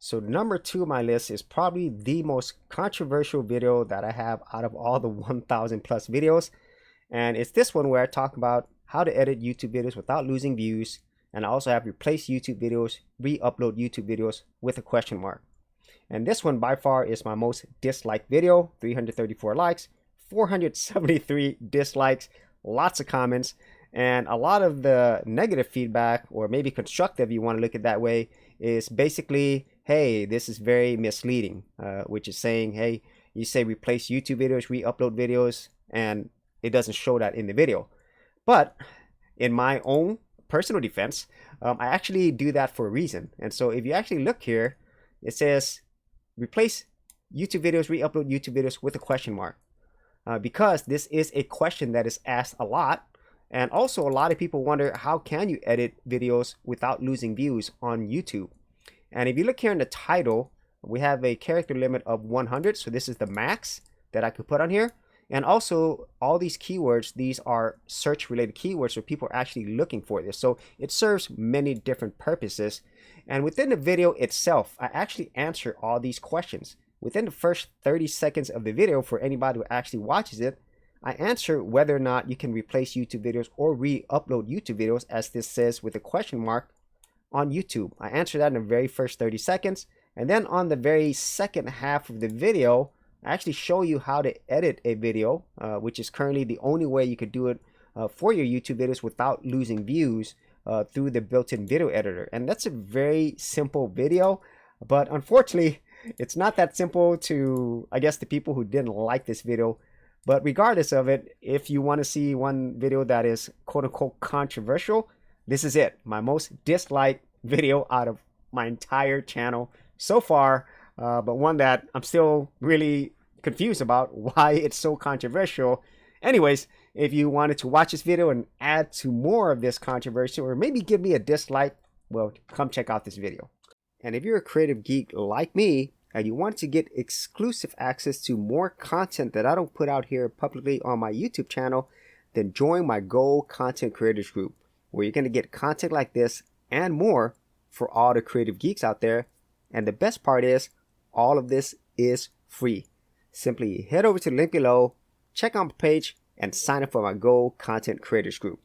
So number 2 on my list is probably the most controversial video that I have out of all the 1,000 plus videos. And it's this one where I talk about how to edit YouTube videos without losing views. And I also have replace YouTube videos, re-upload YouTube videos with a question mark. And this one by far is my most disliked video, 334 likes, 473 dislikes, lots of comments, and a lot of the negative feedback, or maybe constructive, you want to look at it that way, is basically, hey, this is very misleading, which is saying, hey, you say replace YouTube videos, re-upload videos, and it doesn't show that in the video. But in my own personal defense, I actually do that for a reason. And so if you actually look here, it says replace YouTube videos, re-upload YouTube videos with a question mark, because this is a question that is asked a lot. And also a lot of people wonder, how can you edit videos without losing views on YouTube? And if you look here in the title, we have a character limit of 100. So this is the max that I could put on here. And also all these keywords, these are search related keywords, so people are actually looking for this. So it serves many different purposes. And within the video itself, I actually answer all these questions. Within the first 30 seconds of the video, for anybody who actually watches it, I answer whether or not you can replace YouTube videos or re-upload YouTube videos, as this says with a question mark, on YouTube. I answer that in the very first 30 seconds. And then on the very second half of the video, I actually show you how to edit a video, which is currently the only way you could do it for your YouTube videos without losing views through the built-in video editor. And that's a very simple video, but unfortunately, it's not that simple to, I guess, the people who didn't like this video. But regardless of it, if you want to see one video that is quote-unquote controversial, this is it. My most disliked video out of my entire channel so far, but one that I'm still really confused about why it's so controversial. Anyways, if you wanted to watch this video and add to more of this controversy, or maybe give me a dislike, well, come check out this video. And if you're a creative geek like me, and you want to get exclusive access to more content that I don't put out here publicly on my YouTube channel, then join my Gold Content Creators group, where you're going to get content like this and more for all the creative geeks out there. And the best part is, all of this is free. Simply head over to the link below, check out my page, and sign up for my Gold Content Creators group.